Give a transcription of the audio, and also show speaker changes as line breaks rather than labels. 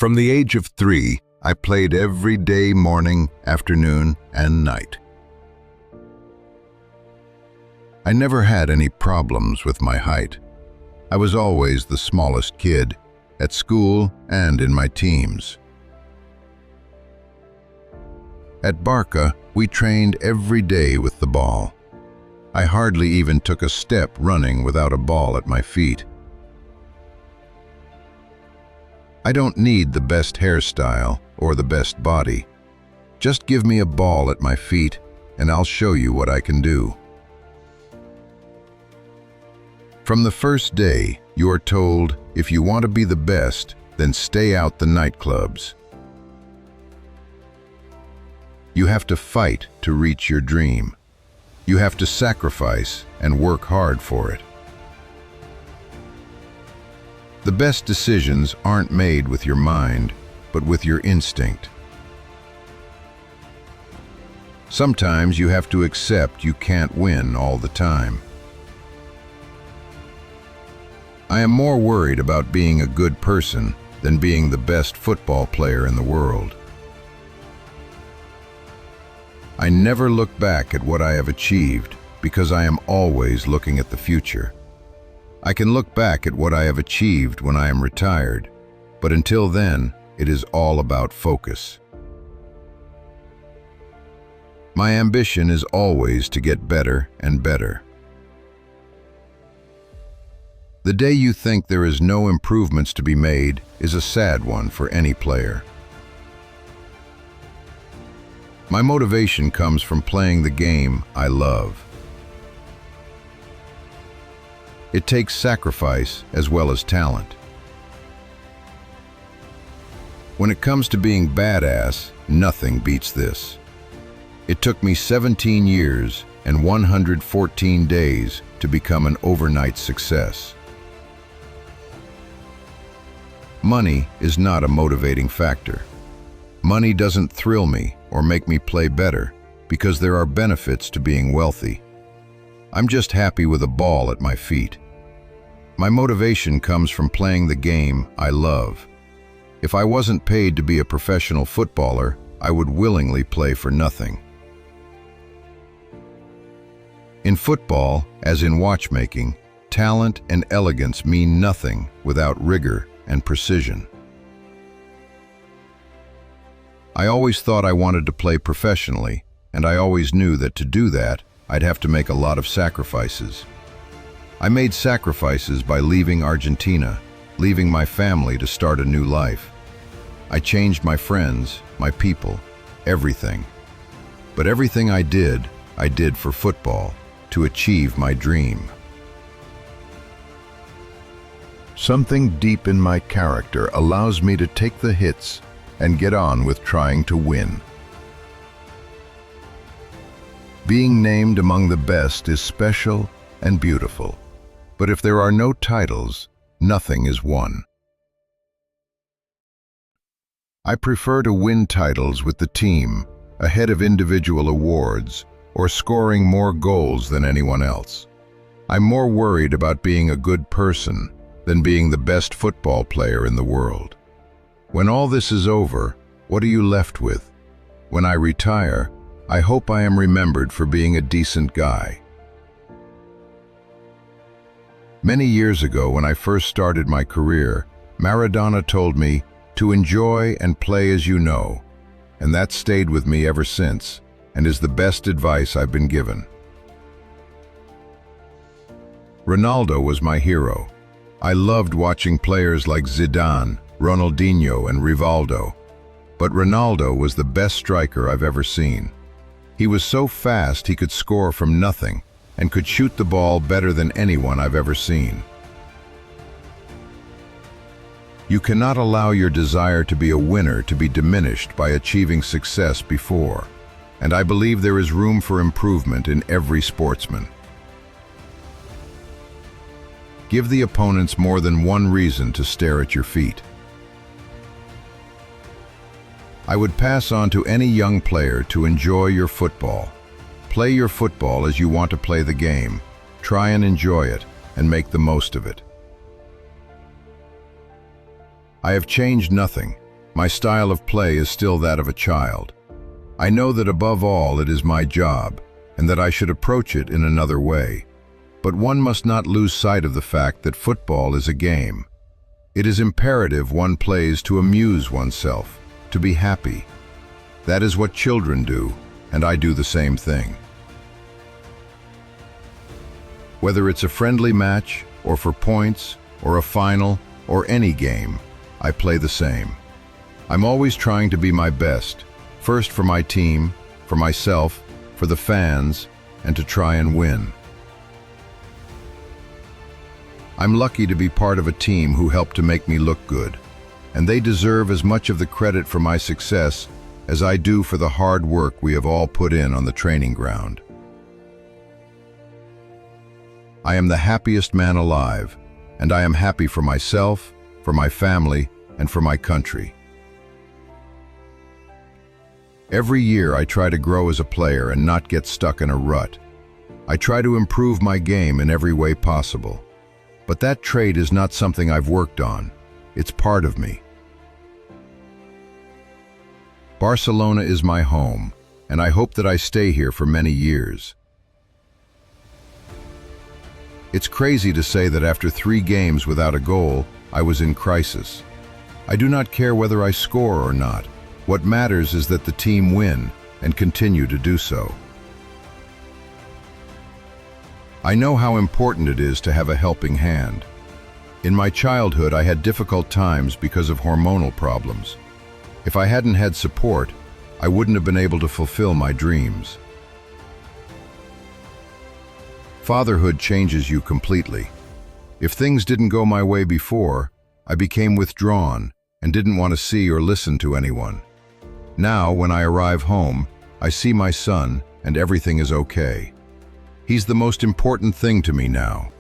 From the age of 3, I played every day, morning, afternoon, and night. I never had any problems with my height. I was always the smallest kid, at school and in my teams. At Barca, we trained every day with the ball. I hardly even took a step running without a ball at my feet. I don't need the best hairstyle or the best body. Just give me a ball at my feet and I'll show you what I can do. From the first day, you are told, if you want to be the best, then stay out the nightclubs. You have to fight to reach your dream. You have to sacrifice and work hard for it. The best decisions aren't made with your mind, but with your instinct. Sometimes you have to accept you can't win all the time. I am more worried about being a good person than being the best football player in the world. I never look back at what I have achieved because I am always looking at the future. I can look back at what I have achieved when I am retired, but until then, it is all about focus. My ambition is always to get better and better. The day you think there is no improvements to be made is a sad one for any player. My motivation comes from playing the game I love. It takes sacrifice as well as talent. When it comes to being badass, nothing beats this. It took me 17 years and 114 days to become an overnight success. Money is not a motivating factor. Money doesn't thrill me or make me play better because there are benefits to being wealthy. I'm just happy with a ball at my feet. My motivation comes from playing the game I love. If I wasn't paid to be a professional footballer, I would willingly play for nothing. In football, as in watchmaking, talent and elegance mean nothing without rigor and precision. I always thought I wanted to play professionally, and I always knew that to do that, I'd have to make a lot of sacrifices. I made sacrifices by leaving Argentina, leaving my family to start a new life. I changed my friends, my people, everything. But everything I did for football, to achieve my dream. Something deep in my character allows me to take the hits and get on with trying to win. Being named among the best is special and beautiful, but if there are no titles, nothing is won. I prefer to win titles with the team ahead of individual awards or scoring more goals than anyone else. I'm more worried about being a good person than being the best football player in the world. When all this is over, what are you left with? When I retire, I hope I am remembered for being a decent guy. Many years ago, when I first started my career, Maradona told me to enjoy and play as you know, and that stayed with me ever since, and is the best advice I've been given. Ronaldo was my hero. I loved watching players like Zidane, Ronaldinho, and Rivaldo, but Ronaldo was the best striker I've ever seen. He was so fast he could score from nothing and could shoot the ball better than anyone I've ever seen. You cannot allow your desire to be a winner to be diminished by achieving success before, and I believe there is room for improvement in every sportsman. Give the opponents more than one reason to stare at your feet. I would pass on to any young player to enjoy your football. Play your football as you want to play the game. Try and enjoy it, and make the most of it. I have changed nothing, My style of play is still that of a child. I know that above all it is my job, and that I should approach it in another way. But one must not lose sight of the fact that football is a game. It is imperative one plays to amuse oneself, to be happy. That is what children do, and I do the same thing. Whether it's a friendly match, or for points, or a final, or any game, I play the same. I'm always trying to be my best, first for my team, for myself, for the fans, and to try and win. I'm lucky to be part of a team who helped to make me look good, and they deserve as much of the credit for my success as I do for the hard work we have all put in on the training ground. I am the happiest man alive, and I am happy for myself, for my family, and for my country. Every year I try to grow as a player and not get stuck in a rut. I try to improve my game in every way possible. But that trait is not something I've worked on. It's part of me. Barcelona is my home, and I hope that I stay here for many years. It's crazy to say that after 3 games without a goal, I was in crisis. I do not care whether I score or not. What matters is that the team win and continue to do so. I know how important it is to have a helping hand. In my childhood, I had difficult times because of hormonal problems. If I hadn't had support, I wouldn't have been able to fulfill my dreams. Fatherhood changes you completely. If things didn't go my way before, I became withdrawn and didn't want to see or listen to anyone. Now, when I arrive home, I see my son and everything is okay. He's the most important thing to me now.